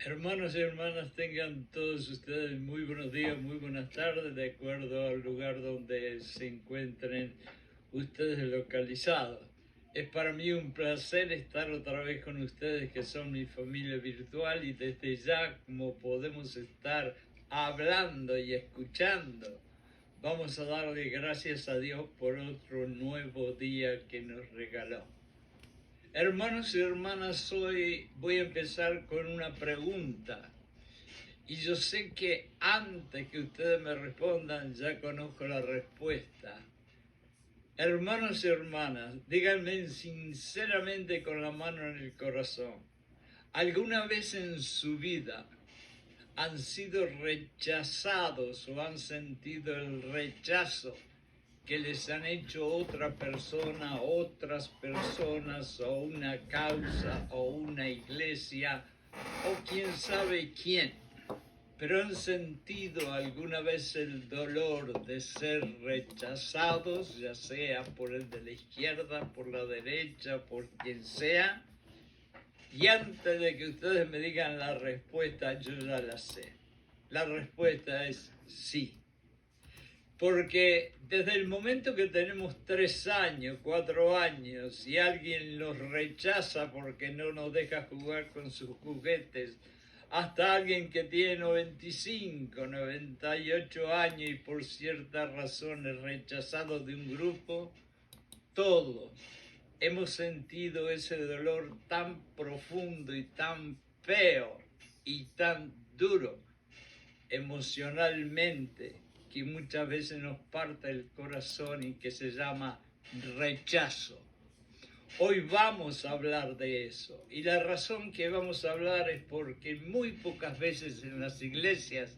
Hermanos y hermanas, tengan todos ustedes muy buenos días, muy buenas tardes, de acuerdo al lugar donde se encuentren ustedes localizados. Es para mí un placer estar otra vez con ustedes, que son mi familia virtual, y desde ya, como podemos estar hablando y escuchando, vamos a darle gracias a Dios por otro nuevo día que nos regaló. Hermanos y hermanas, hoy voy a empezar con una pregunta. Y yo sé que antes que ustedes me respondan ya conozco la respuesta. Hermanos y hermanas, díganme sinceramente con la mano en el corazón, ¿alguna vez en su vida han sido rechazados o han sentido el rechazo que les han hecho otra persona, otras personas, o una causa, o una iglesia, o quién sabe quién? ¿Pero han sentido alguna vez el dolor de ser rechazados, ya sea por el de la izquierda, por la derecha, por quien sea? Y antes de que ustedes me digan la respuesta, yo ya la sé. La respuesta es sí. Porque desde el momento que tenemos 3 años, 4 años, y alguien los rechaza porque no nos deja jugar con sus juguetes, hasta alguien que tiene 95, 98 años y por ciertas razones rechazado de un grupo, todos hemos sentido ese dolor tan profundo y tan feo y tan duro emocionalmente, que muchas veces nos parte el corazón y que se llama rechazo. Hoy vamos a hablar de eso, y la razón que vamos a hablar es porque muy pocas veces en las iglesias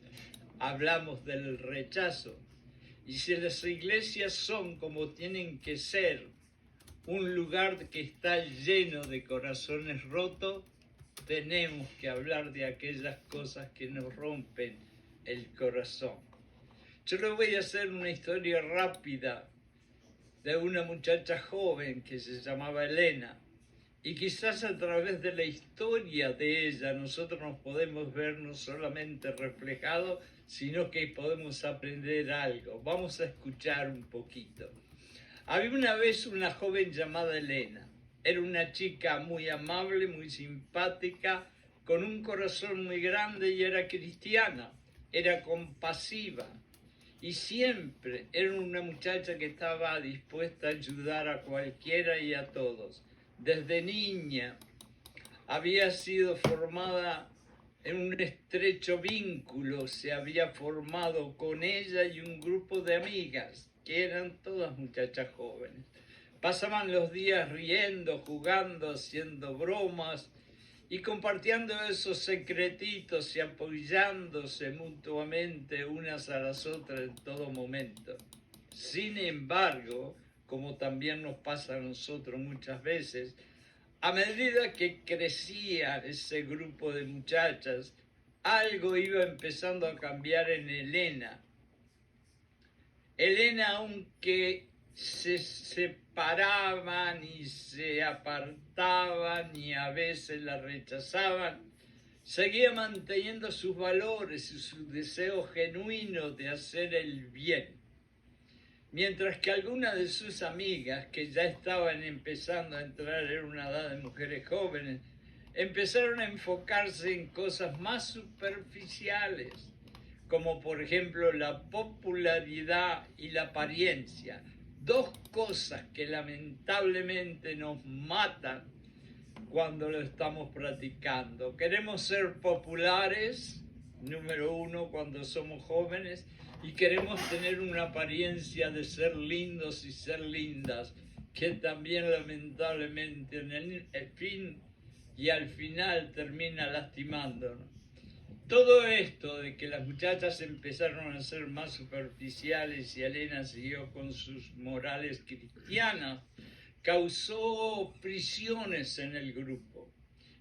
hablamos del rechazo. Y si las iglesias son como tienen que ser, un lugar que está lleno de corazones rotos, tenemos que hablar de aquellas cosas que nos rompen el corazón. Yo les voy a hacer una historia rápida de una muchacha joven que se llamaba Elena, y quizás a través de la historia de ella nosotros nos podemos ver no solamente reflejados, sino que podemos aprender algo. Vamos a escuchar un poquito. Había una vez una joven llamada Elena. Era una chica muy amable, muy simpática, con un corazón muy grande, y era cristiana, era compasiva, y siempre era una muchacha que estaba dispuesta a ayudar a cualquiera y a todos. Desde niña había sido formada en un estrecho vínculo, se había formado con ella y un grupo de amigas, que eran todas muchachas jóvenes. Pasaban los días riendo, jugando, haciendo bromas y compartiendo esos secretitos y apoyándose mutuamente unas a las otras en todo momento. Sin embargo, como también nos pasa a nosotros muchas veces, a medida que crecía ese grupo de muchachas, algo iba empezando a cambiar en Elena. Elena, aunque se separaban y se apartaban y a veces la rechazaban, seguía manteniendo sus valores y su deseo genuino de hacer el bien. Mientras que algunas de sus amigas, que ya estaban empezando a entrar en una edad de mujeres jóvenes, empezaron a enfocarse en cosas más superficiales, como por ejemplo la popularidad y la apariencia, dos cosas que lamentablemente nos matan cuando lo estamos practicando. Queremos ser populares, número uno, cuando somos jóvenes, y queremos tener una apariencia de ser lindos y ser lindas, que también lamentablemente en el fin y al final termina lastimándonos. Todo esto de que las muchachas empezaron a ser más superficiales y Elena siguió con sus morales cristianas, causó frisiones en el grupo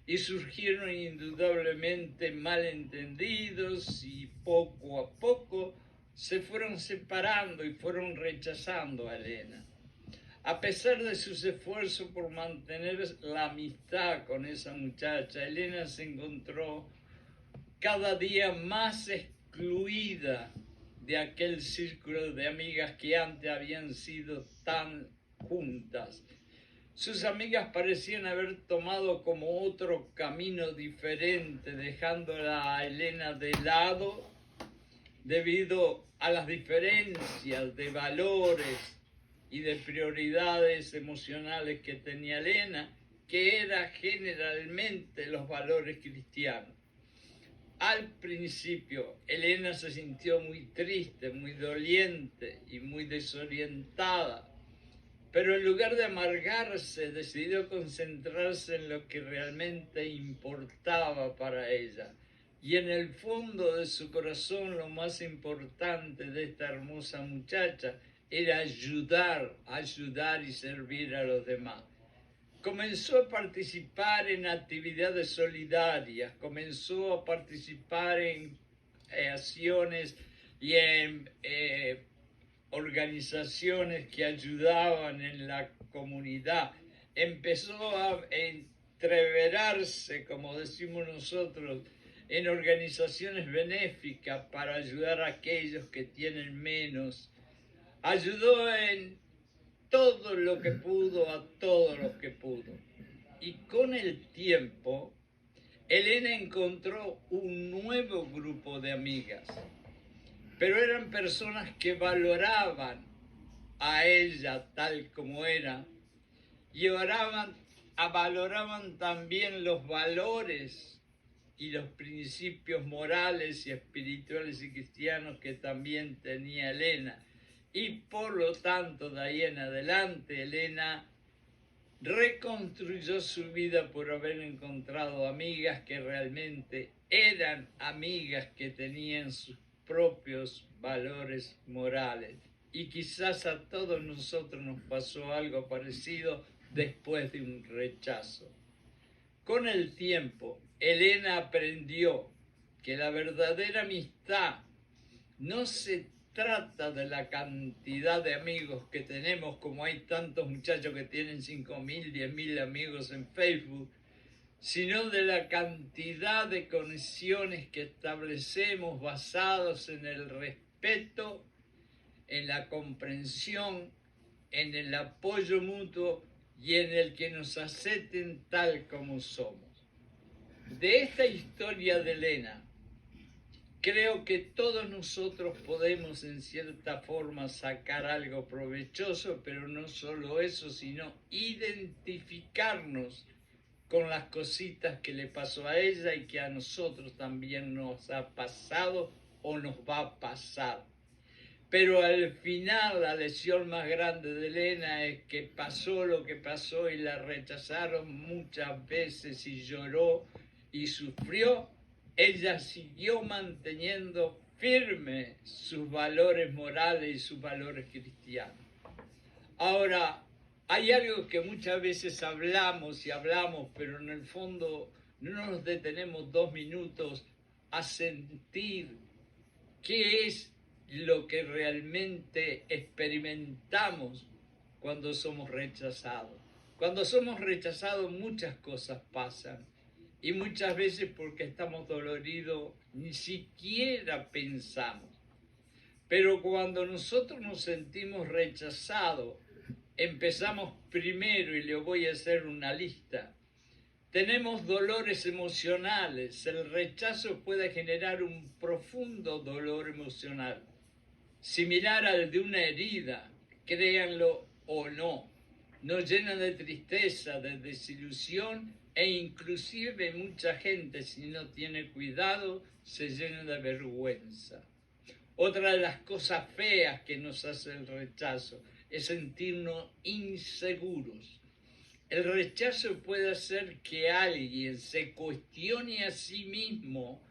y surgieron indudablemente malentendidos, y poco a poco se fueron separando y fueron rechazando a Elena. A pesar de sus esfuerzos por mantener la amistad con esa muchacha, Elena se encontró cada día más excluida de aquel círculo de amigas que antes habían sido tan juntas. Sus amigas parecían haber tomado como otro camino diferente, dejándola a Elena de lado debido a las diferencias de valores y de prioridades emocionales que tenía Elena, que eran generalmente los valores cristianos. Al principio, Elena se sintió muy triste, muy doliente y muy desorientada, pero en lugar de amargarse, decidió concentrarse en lo que realmente importaba para ella. Y en el fondo de su corazón, lo más importante de esta hermosa muchacha era ayudar y servir a los demás. Comenzó a participar en actividades solidarias, comenzó a participar en acciones y en organizaciones que ayudaban en la comunidad. Empezó a entreverarse, como decimos nosotros, en organizaciones benéficas para ayudar a aquellos que tienen menos. Ayudó en todo lo que pudo a todos los que pudo. Y con el tiempo, Elena encontró un nuevo grupo de amigas, pero eran personas que valoraban a ella tal como era y valoraban también los valores y los principios morales y espirituales y cristianos que también tenía Elena. Y por lo tanto, de ahí en adelante, Elena reconstruyó su vida por haber encontrado amigas que realmente eran amigas que tenían sus propios valores morales. Y quizás a todos nosotros nos pasó algo parecido después de un rechazo. Con el tiempo, Elena aprendió que la verdadera amistad no se trata de la cantidad de amigos que tenemos, como hay tantos muchachos que tienen 5.000, 10.000 amigos en Facebook, sino de la cantidad de conexiones que establecemos basados en el respeto, en la comprensión, en el apoyo mutuo y en el que nos acepten tal como somos. De esta historia de Elena, creo que todos nosotros podemos en cierta forma sacar algo provechoso, pero no solo eso, sino identificarnos con las cositas que le pasó a ella y que a nosotros también nos ha pasado o nos va a pasar. Pero al final la lección más grande de Elena es que pasó lo que pasó y la rechazaron muchas veces y lloró y sufrió. Ella siguió manteniendo firme sus valores morales y sus valores cristianos. Ahora, hay algo que muchas veces hablamos, pero en el fondo no nos detenemos 2 minutos a sentir qué es lo que realmente experimentamos cuando somos rechazados. Cuando somos rechazados muchas cosas pasan y muchas veces porque estamos doloridos ni siquiera pensamos. Pero cuando nosotros nos sentimos rechazados, empezamos primero, y le voy a hacer una lista. Tenemos dolores emocionales. El rechazo puede generar un profundo dolor emocional, similar al de una herida, créanlo o no. Nos llena de tristeza, de desilusión e inclusive mucha gente, si no tiene cuidado, se llena de vergüenza. Otra de las cosas feas que nos hace el rechazo es sentirnos inseguros. El rechazo puede hacer que alguien se cuestione a sí mismo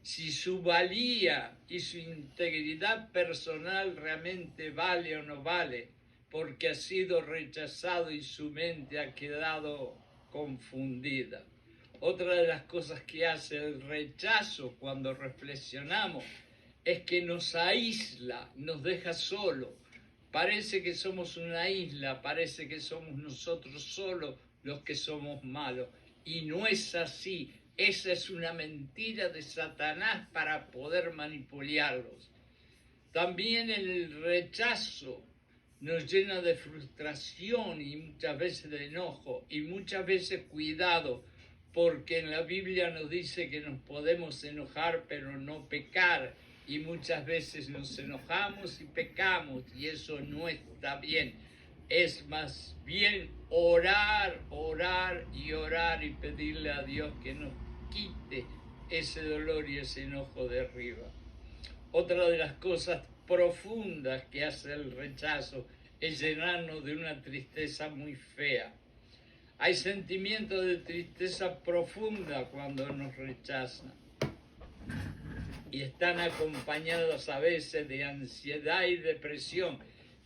si su valía y su integridad personal realmente vale o no vale, porque ha sido rechazado y su mente ha quedado confundida. Otra de las cosas que hace el rechazo cuando reflexionamos es que nos aísla, nos deja solos. Parece que somos una isla, parece que somos nosotros solos los que somos malos. Y no es así. Esa es una mentira de Satanás para poder manipularlos. También el rechazo nos llena de frustración y muchas veces de enojo y muchas veces cuidado, porque en la Biblia nos dice que nos podemos enojar pero no pecar, y muchas veces nos enojamos y pecamos y eso no está bien. Es más bien orar, orar y orar y pedirle a Dios que nos quite ese dolor y ese enojo de arriba. Otra de las cosas profundas que hace el rechazo es llenarnos de una tristeza muy fea. Hay sentimientos de tristeza profunda cuando nos rechazan y están acompañados a veces de ansiedad y depresión.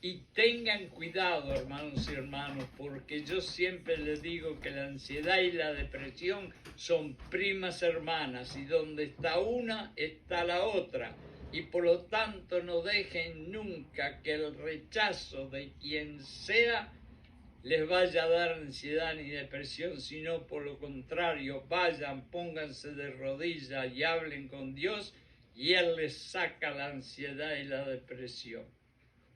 Y tengan cuidado, hermanos y hermanas, porque yo siempre les digo que la ansiedad y la depresión son primas hermanas y donde está una está la otra. Y por lo tanto no dejen nunca que el rechazo de quien sea les vaya a dar ansiedad ni depresión, sino por lo contrario, vayan, pónganse de rodillas y hablen con Dios y Él les saca la ansiedad y la depresión.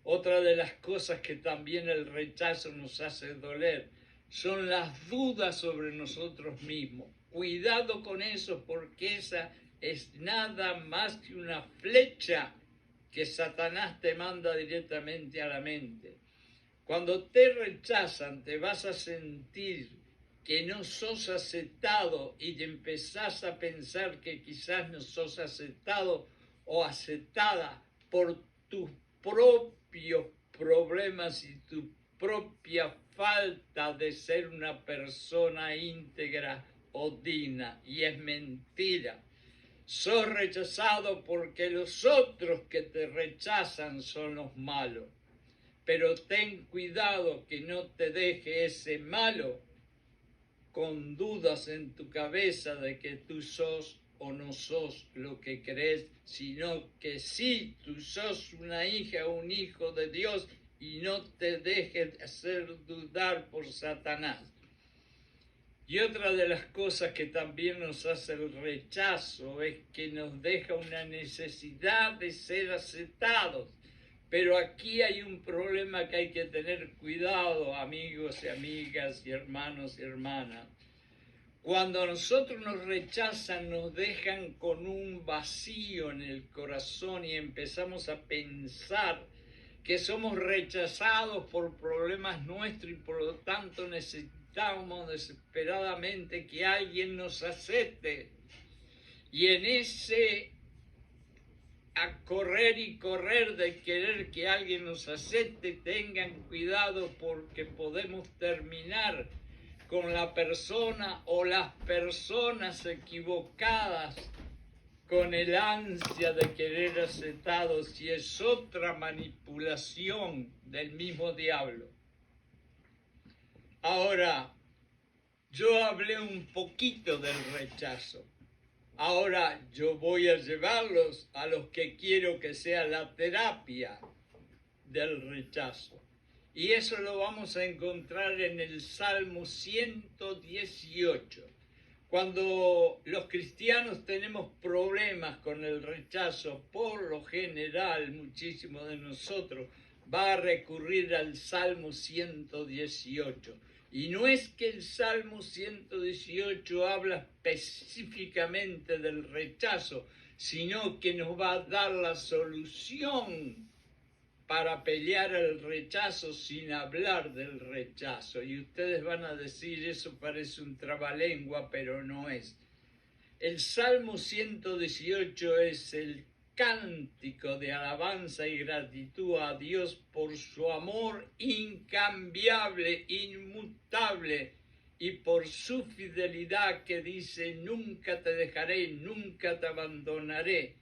Otra de las cosas que también el rechazo nos hace doler son las dudas sobre nosotros mismos. Cuidado con eso, porque esa es nada más que una flecha que Satanás te manda directamente a la mente. Cuando te rechazan, te vas a sentir que no sos aceptado y te empezás a pensar que quizás no sos aceptado o aceptada por tus propios problemas y tu propia falta de ser una persona íntegra o digna. Y es mentira. Sos rechazado porque los otros que te rechazan son los malos. Pero ten cuidado que no te deje ese malo con dudas en tu cabeza de que tú sos o no sos lo que crees, sino que sí, tú sos una hija o un hijo de Dios y no te dejes hacer dudar por Satanás. Y otra de las cosas que también nos hace el rechazo es que nos deja una necesidad de ser aceptados. Pero aquí hay un problema que hay que tener cuidado, amigos y amigas y hermanos y hermanas. Cuando a nosotros nos rechazan, nos dejan con un vacío en el corazón y empezamos a pensar que somos rechazados por problemas nuestros y por lo tanto necesitamos desesperadamente que alguien nos acepte. Y en ese a correr y correr de querer que alguien nos acepte, tengan cuidado porque podemos terminar con la persona o las personas equivocadas con el ansia de querer aceptados, y es otra manipulación del mismo diablo. Ahora, yo hablé un poquito del rechazo. Ahora yo voy a llevarlos a los que quiero que sea la terapia del rechazo. Y eso lo vamos a encontrar en el Salmo 118. Cuando los cristianos tenemos problemas con el rechazo, por lo general, muchísimos de nosotros va a recurrir al Salmo 118. Y no es que el Salmo 118 habla específicamente del rechazo, sino que nos va a dar la solución para pelear el rechazo sin hablar del rechazo. Y ustedes van a decir, eso parece un trabalengua, pero no es. El Salmo 118 es el cántico de alabanza y gratitud a Dios por su amor incambiable, inmutable, y por su fidelidad que dice, nunca te dejaré, nunca te abandonaré.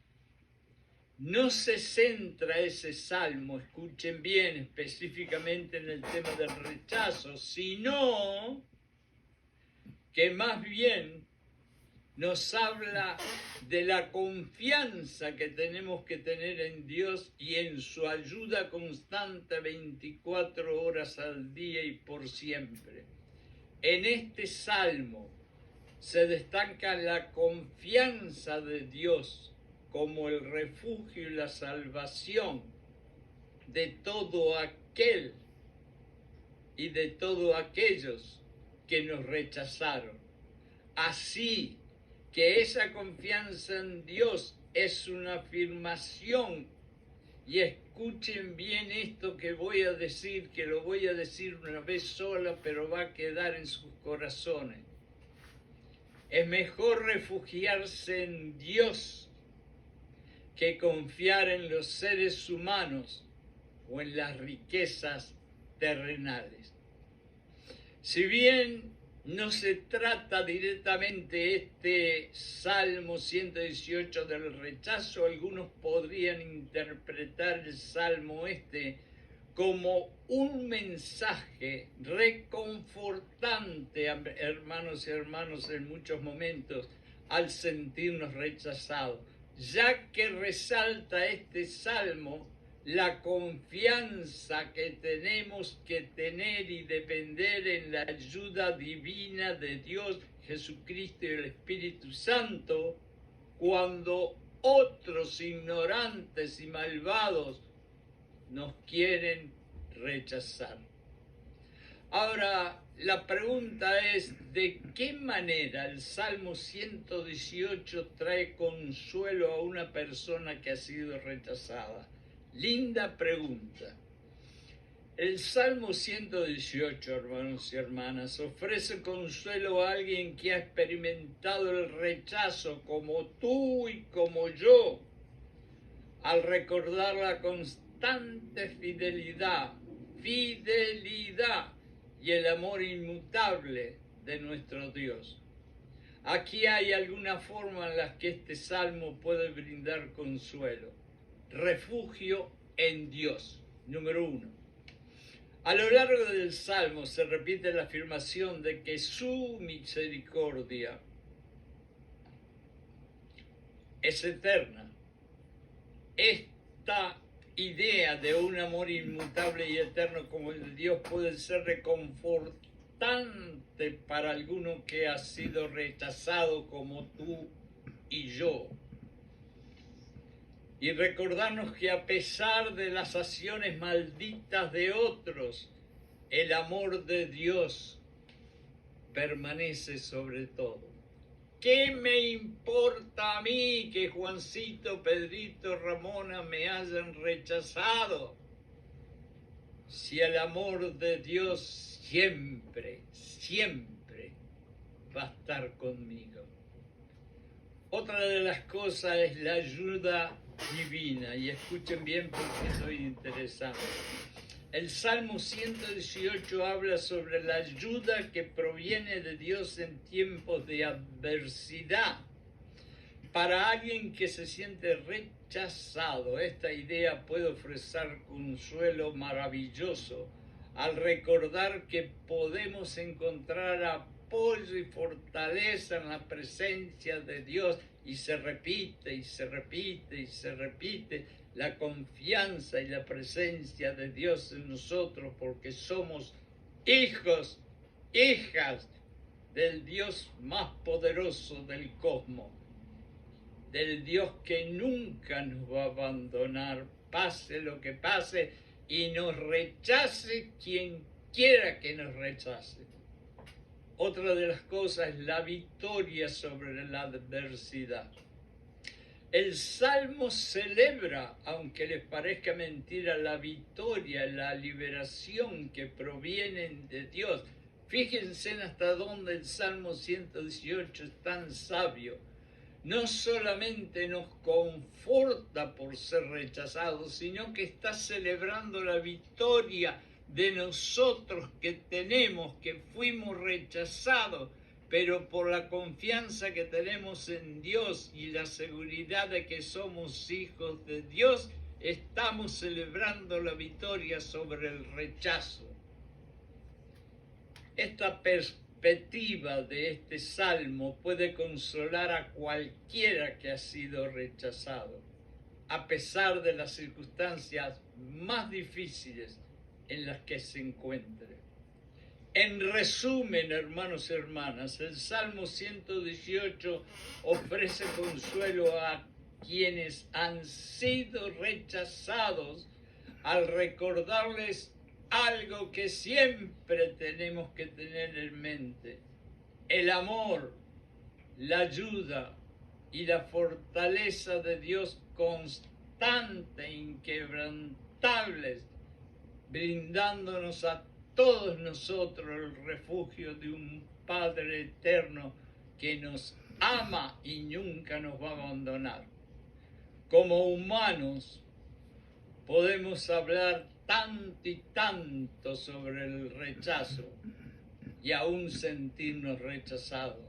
No se centra ese salmo, escuchen bien, específicamente en el tema del rechazo, sino que más bien nos habla de la confianza que tenemos que tener en Dios y en su ayuda constante 24 horas al día y por siempre. En este salmo se destaca la confianza de Dios como el refugio y la salvación de todo aquel y de todos aquellos que nos rechazaron. Así que esa confianza en Dios es una afirmación, y escuchen bien esto que voy a decir, que lo voy a decir una vez sola, pero va a quedar en sus corazones. Es mejor refugiarse en Dios que confiar en los seres humanos o en las riquezas terrenales. Si bien no se trata directamente este Salmo 118 del rechazo, algunos podrían interpretar el Salmo como un mensaje reconfortante, hermanos y hermanas, en muchos momentos al sentirnos rechazados, ya que resalta este Salmo la confianza que tenemos que tener y depender en la ayuda divina de Dios, Jesucristo y el Espíritu Santo, cuando otros ignorantes y malvados nos quieren rechazar. Ahora, la pregunta es, ¿de qué manera el Salmo 118 trae consuelo a una persona que ha sido rechazada? Linda pregunta. El Salmo 118, hermanos y hermanas, ofrece consuelo a alguien que ha experimentado el rechazo como tú y como yo, al recordar la constante fidelidad y el amor inmutable de nuestro Dios. Aquí hay alguna forma en la que este salmo puede brindar consuelo. Refugio en Dios, número 1. A lo largo del salmo se repite la afirmación de que su misericordia es eterna. Esta idea de un amor inmutable y eterno como el de Dios puede ser reconfortante para alguno que ha sido rechazado como tú y yo. Y recordarnos que a pesar de las acciones malditas de otros, el amor de Dios permanece sobre todo. ¿Qué me importa a mí que Juancito, Pedrito, Ramona me hayan rechazado? Si el amor de Dios siempre, siempre va a estar conmigo. Otra de las cosas es la ayuda divina, y escuchen bien porque soy interesante. El Salmo 118 habla sobre la ayuda que proviene de Dios en tiempos de adversidad. Para alguien que se siente rechazado, esta idea puede ofrecer consuelo maravilloso al recordar que podemos encontrar apoyo y fortaleza en la presencia de Dios, y se repite y se repite y se repite la confianza y la presencia de Dios en nosotros, porque somos hijos, hijas del Dios más poderoso del cosmos, del Dios que nunca nos va a abandonar, pase lo que pase, y nos rechace quien quiera que nos rechace. Otra de las cosas es la victoria sobre la adversidad. El Salmo celebra, aunque les parezca mentira, la victoria, la liberación que provienen de Dios. Fíjense hasta dónde el Salmo 118 es tan sabio. No solamente nos conforta por ser rechazados, sino que está celebrando la victoria de nosotros que tenemos, que fuimos rechazados, pero por la confianza que tenemos en Dios y la seguridad de que somos hijos de Dios, estamos celebrando la victoria sobre el rechazo. Esta perspectiva de este salmo puede consolar a cualquiera que ha sido rechazado, a pesar de las circunstancias más difíciles en las que se encuentre. En resumen, hermanos y hermanas, el Salmo 118 ofrece consuelo a quienes han sido rechazados al recordarles algo que siempre tenemos que tener en mente: el amor, la ayuda y la fortaleza de Dios constante e inquebrantables, brindándonos a todos nosotros el refugio de un Padre eterno que nos ama y nunca nos va a abandonar. Como humanos podemos hablar tanto y tanto sobre el rechazo y aún sentirnos rechazados,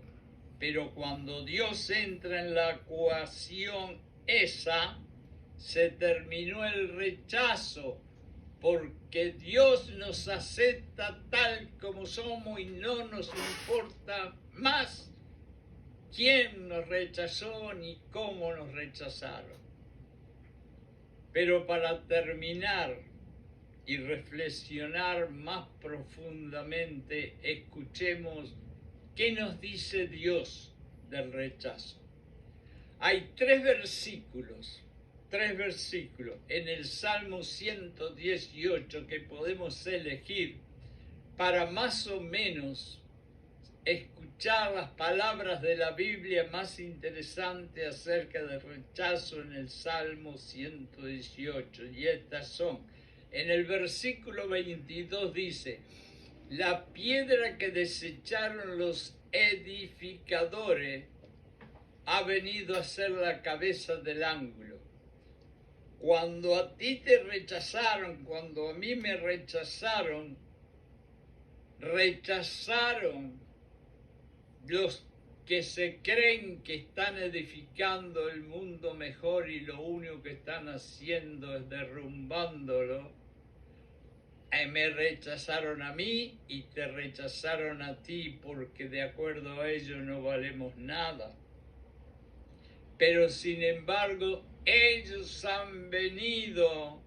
pero cuando Dios entra en la ecuación se terminó el rechazo, porque Dios nos acepta tal como somos y no nos importa más quién nos rechazó ni cómo nos rechazaron. Pero para terminar y reflexionar más profundamente, escuchemos qué nos dice Dios del rechazo. Hay tres versículos en el Salmo 118 que podemos elegir para más o menos escuchar las palabras de la Biblia más interesantes acerca del rechazo en el Salmo 118. Y estas son: en el versículo 22 dice: la piedra que desecharon los edificadores ha venido a ser la cabeza del ángulo. Cuando a ti te rechazaron, cuando a mí me rechazaron los que se creen que están edificando el mundo mejor y lo único que están haciendo es derrumbándolo. Me rechazaron a mí y te rechazaron a ti, porque de acuerdo a ellos no valemos nada. Pero sin embargo, ellos han venido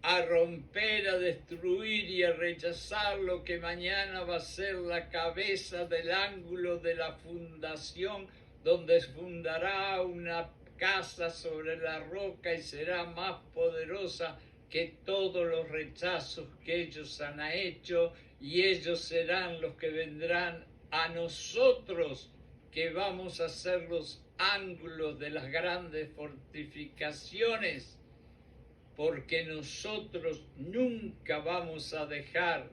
a romper, a destruir y a rechazar lo que mañana va a ser la cabeza del ángulo de la fundación, donde fundará una casa sobre la roca y será más poderosa que todos los rechazos que ellos han hecho, y ellos serán los que vendrán a nosotros, que vamos a ser los ángulos de las grandes fortificaciones, porque nosotros nunca vamos a dejar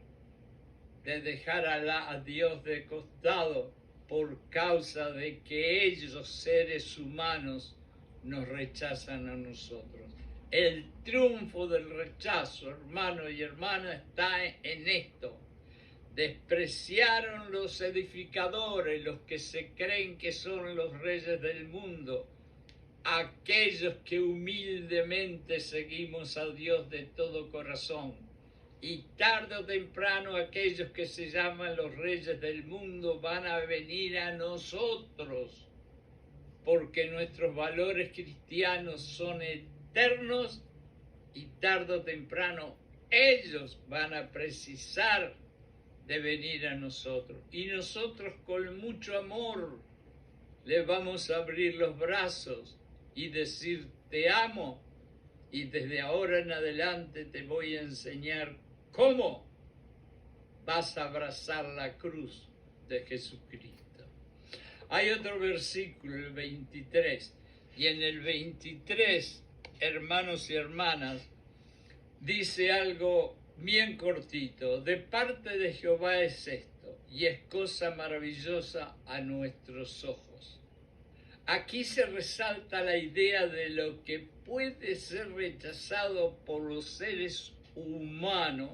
a Dios de costado por causa de que ellos, seres humanos, nos rechazan a nosotros. El triunfo del rechazo, hermano y hermana, está en esto. Despreciaron los edificadores, los que se creen que son los reyes del mundo, aquellos que humildemente seguimos a Dios de todo corazón. Y tarde o temprano aquellos que se llaman los reyes del mundo van a venir a nosotros, porque nuestros valores cristianos son eternos y tarde o temprano ellos van a precisar de venir a nosotros. Y nosotros con mucho amor les vamos a abrir los brazos y decir: te amo, y desde ahora en adelante te voy a enseñar cómo vas a abrazar la cruz de Jesucristo. Hay otro versículo, el 23, y en el 23, hermanos y hermanas, dice algo bien cortito: de parte de Jehová es esto, y es cosa maravillosa a nuestros ojos. Aquí se resalta la idea de lo que puede ser rechazado por los seres humanos,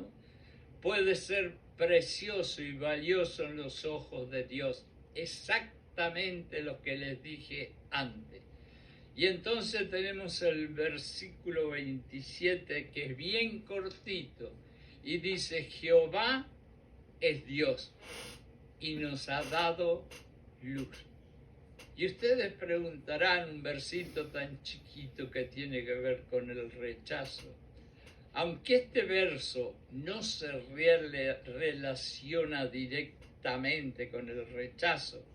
puede ser precioso y valioso en los ojos de Dios. Exactamente lo que les dije antes. Y entonces tenemos el versículo 27, que es bien cortito, y dice: Jehová es Dios y nos ha dado luz. Y ustedes preguntarán, un versito tan chiquito que tiene que ver con el rechazo. Aunque este verso no se relaciona directamente con el rechazo,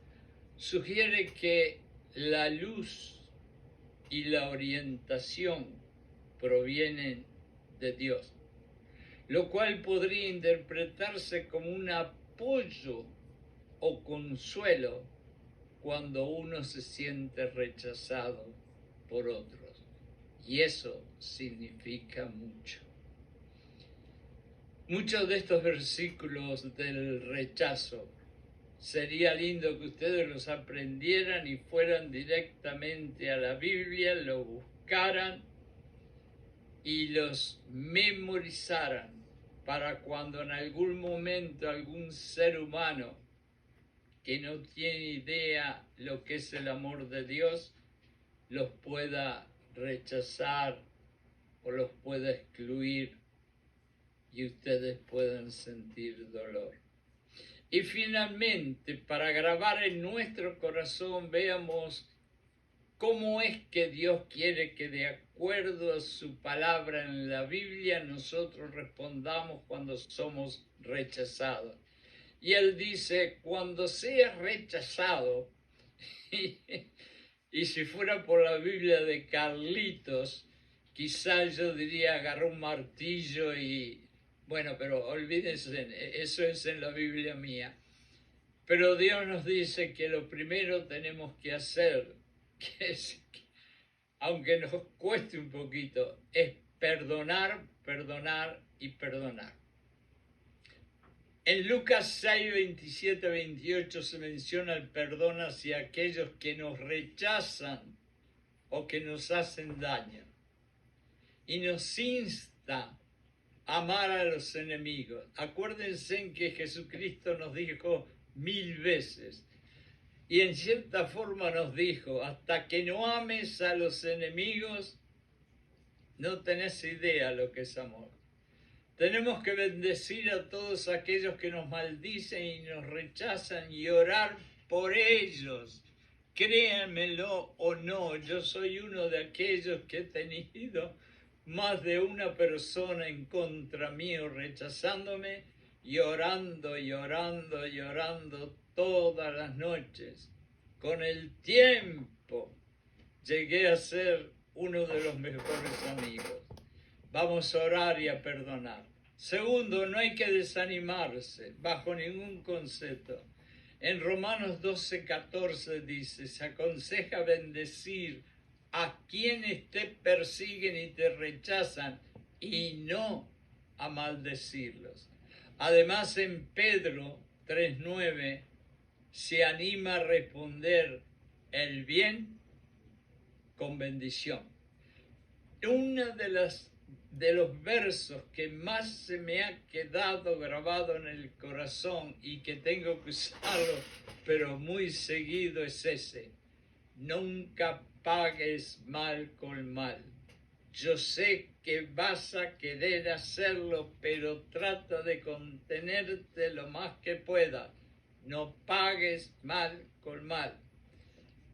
sugiere que la luz y la orientación provienen de Dios, lo cual podría interpretarse como un apoyo o consuelo cuando uno se siente rechazado por otros. Y eso significa mucho. Muchos de estos versículos del rechazo sería lindo que ustedes los aprendieran y fueran directamente a la Biblia, lo buscaran y los memorizaran para cuando en algún momento algún ser humano que no tiene idea lo que es el amor de Dios los pueda rechazar o los pueda excluir y ustedes puedan sentir dolor. Y finalmente, para grabar en nuestro corazón, veamos cómo es que Dios quiere que de acuerdo a su palabra en la Biblia nosotros respondamos cuando somos rechazados. Y Él dice, cuando seas rechazado, y si fuera por la Biblia de Carlitos, quizás yo diría agarró un martillo y, bueno, pero olvídense, eso es en la Biblia mía. Pero Dios nos dice que lo primero tenemos que hacer, que es, aunque nos cueste un poquito, es perdonar, perdonar y perdonar. En Lucas 6, 27, 28 se menciona el perdón hacia aquellos que nos rechazan o que nos hacen daño. Y nos insta a amar a los enemigos. Acuérdense en que Jesucristo nos dijo 1000 veces, y en cierta forma nos dijo, hasta que no ames a los enemigos, no tenés idea lo que es amor. Tenemos que bendecir a todos aquellos que nos maldicen y nos rechazan y orar por ellos. Créanmelo o no, yo soy uno de aquellos que he tenido más de una persona en contra mío rechazándome y orando y orando y orando todas las noches. Con el tiempo llegué a ser uno de los mejores amigos. Vamos a orar y a perdonar. Segundo, no hay que desanimarse bajo ningún concepto. En Romanos 12:14 dice, se aconseja bendecir a quienes te persiguen y te rechazan y no a maldecirlos. Además, en Pedro 3:9 se anima a responder el bien con bendición. Una de los versos que más se me ha quedado grabado en el corazón y que tengo que usarlo, pero muy seguido, es ese. Nunca pagues mal con mal. Yo sé que vas a querer hacerlo, pero trata de contenerte lo más que puedas. No pagues mal con mal.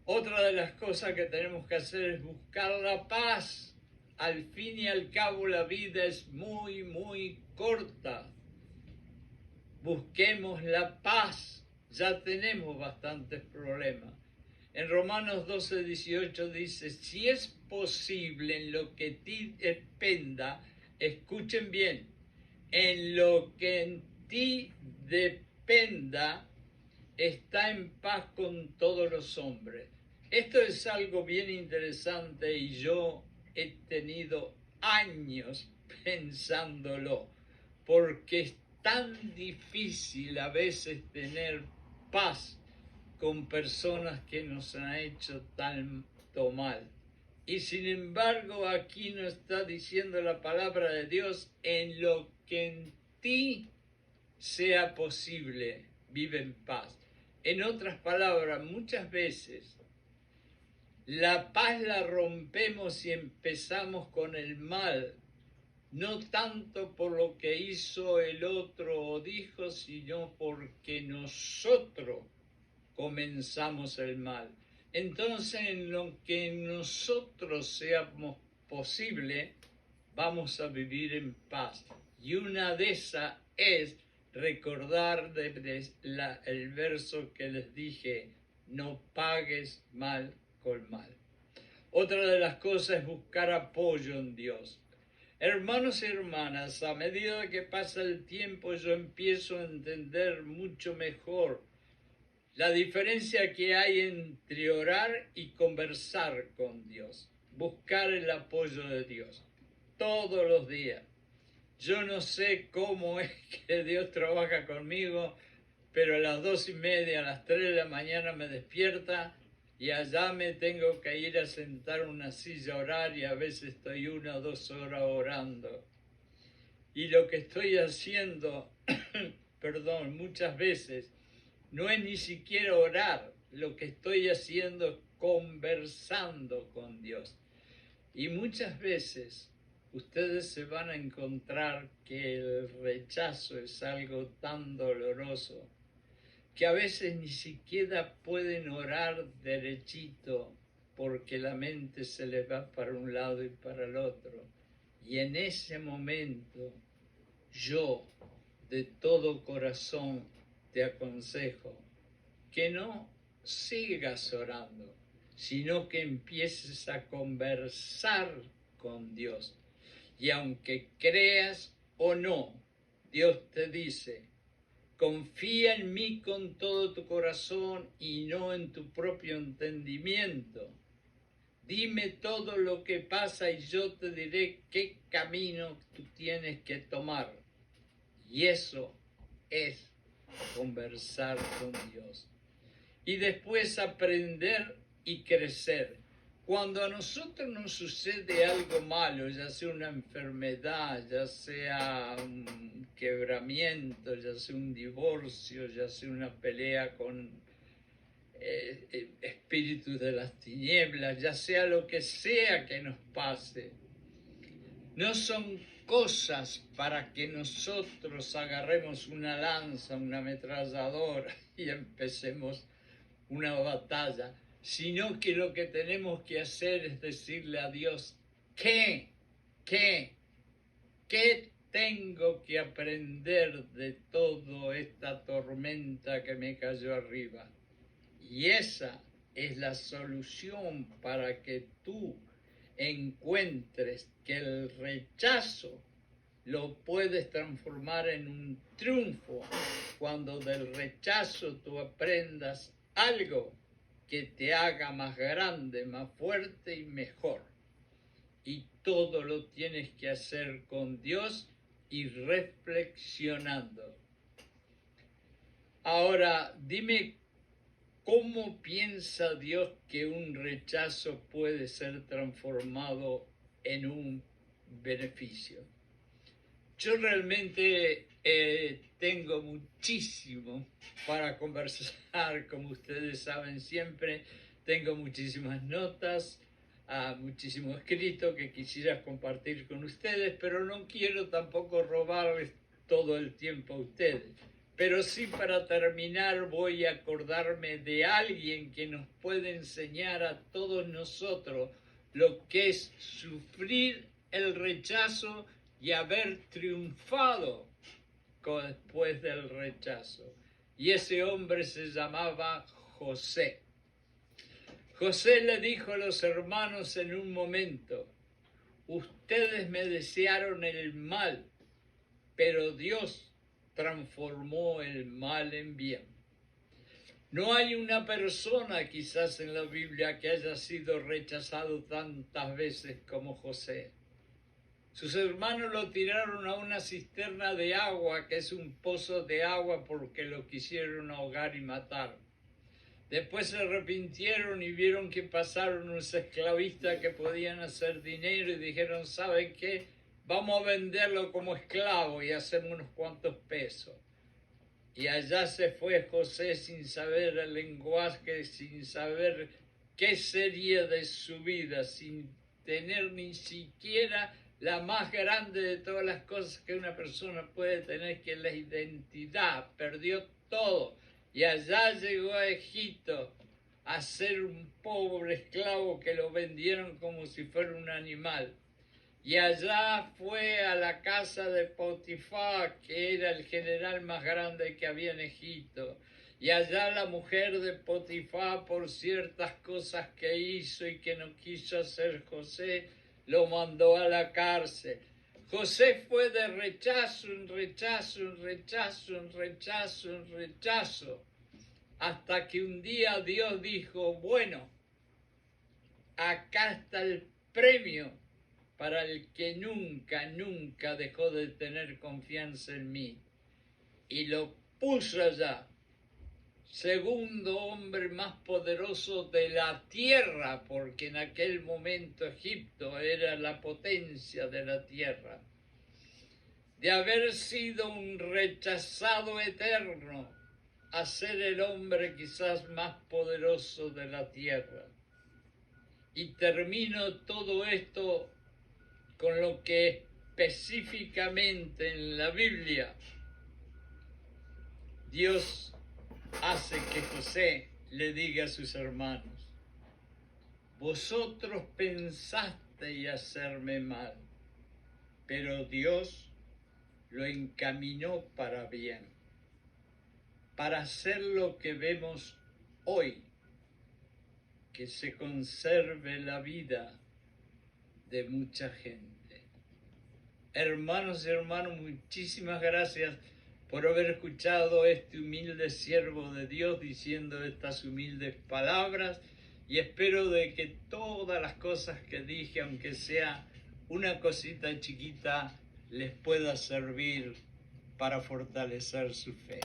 Otra de las cosas que tenemos que hacer es buscar la paz. Al fin y al cabo la vida es muy, muy corta. Busquemos la paz. Ya tenemos bastantes problemas. En Romanos 12:18 dice, si es posible en lo que ti dependa, escuchen bien, en lo que en ti dependa, está en paz con todos los hombres. Esto es algo bien interesante y yo he tenido años pensándolo, porque es tan difícil a veces tener paz con personas que nos han hecho tanto mal. Y sin embargo aquí nos está diciendo la palabra de Dios, en lo que en ti sea posible, vive en paz. En otras palabras, muchas veces la paz la rompemos y empezamos con el mal, no tanto por lo que hizo el otro o dijo, sino porque nosotros comenzamos el mal. Entonces, en lo que nosotros seamos posible, vamos a vivir en paz. Y una de esas es recordar el verso que les dije, no pagues mal con mal. Otra de las cosas es buscar apoyo en Dios. Hermanos y hermanas, a medida que pasa el tiempo yo empiezo a entender mucho mejor la diferencia que hay entre orar y conversar con Dios, buscar el apoyo de Dios todos los días. Yo no sé cómo es que Dios trabaja conmigo, pero a las 2:30, a las 3 de la mañana me despierta y allá me tengo que ir a sentar en una silla a orar y a veces estoy 1 o 2 horas orando. Y lo que estoy haciendo, perdón, muchas veces no es ni siquiera orar, lo que estoy haciendo es conversando con Dios. Y muchas veces ustedes se van a encontrar que el rechazo es algo tan doloroso que a veces ni siquiera pueden orar derechito porque la mente se les va para un lado y para el otro. Y en ese momento yo de todo corazón te aconsejo que no sigas orando, sino que empieces a conversar con Dios. Y aunque creas o no, Dios te dice, confía en mí con todo tu corazón y no en tu propio entendimiento. Dime todo lo que pasa y yo te diré qué camino tú tienes que tomar. Y eso es conversar con Dios. Y después aprender y crecer. Cuando a nosotros nos sucede algo malo, ya sea una enfermedad, ya sea un quebramiento, ya sea un divorcio, ya sea una pelea con espíritus de las tinieblas, ya sea lo que sea que nos pase, no son cosas para que nosotros agarremos una lanza, una ametralladora y empecemos una batalla, sino que lo que tenemos que hacer es decirle a Dios, ¿qué tengo que aprender de toda esta tormenta que me cayó arriba? Y esa es la solución para que tú encuentres que el rechazo lo puedes transformar en un triunfo cuando del rechazo tú aprendas algo que te haga más grande, más fuerte y mejor. Y todo lo tienes que hacer con Dios y reflexionando. Ahora, dime, ¿cómo piensa Dios que un rechazo puede ser transformado en un beneficio? Yo realmente tengo muchísimo para conversar, como ustedes saben siempre, tengo muchísimas notas, muchísimo escrito que quisiera compartir con ustedes, pero no quiero tampoco robarles todo el tiempo a ustedes. Pero sí, para terminar voy a acordarme de alguien que nos puede enseñar a todos nosotros lo que es sufrir el rechazo y haber triunfado después del rechazo. Y ese hombre se llamaba José. José le dijo a los hermanos en un momento, ustedes me desearon el mal, pero Dios transformó el mal en bien. No hay una persona quizás en la Biblia que haya sido rechazado tantas veces como José. Sus hermanos lo tiraron a una cisterna de agua, que es un pozo de agua, porque lo quisieron ahogar y matar. Después se arrepintieron y vieron que pasaron unos esclavistas que podían hacer dinero y dijeron, ¿saben qué? Vamos a venderlo como esclavo y hacemos unos cuantos pesos. Y allá se fue José sin saber el lenguaje, sin saber qué sería de su vida, sin tener ni siquiera la más grande de todas las cosas que una persona puede tener, que es la identidad. Perdió todo. Y allá llegó a Egipto a ser un pobre esclavo que lo vendieron como si fuera un animal. y allá fue a la casa de Potifar, que era el general más grande que había en Egipto. Y allá la mujer de Potifar, por ciertas cosas que hizo y que no quiso hacer José, lo mandó a la cárcel. José fue de rechazo en rechazo, en rechazo, en rechazo, en rechazo, hasta que un día Dios dijo, bueno, acá está el premio para el que nunca, nunca dejó de tener confianza en mí. Y lo puso allá, segundo hombre más poderoso de la tierra, porque en aquel momento Egipto era la potencia de la tierra. De haber sido un rechazado eterno a ser el hombre quizás más poderoso de la tierra. Y termino todo esto con lo que específicamente en la Biblia Dios hace que José le diga a sus hermanos, vosotros pensasteis hacerme mal, pero Dios lo encaminó para bien, para hacer lo que vemos hoy, que se conserve la vida de mucha gente. Hermanos y hermanas, muchísimas gracias por haber escuchado este humilde siervo de Dios diciendo estas humildes palabras, y espero de que todas las cosas que dije, aunque sea una cosita chiquita, les pueda servir para fortalecer su fe.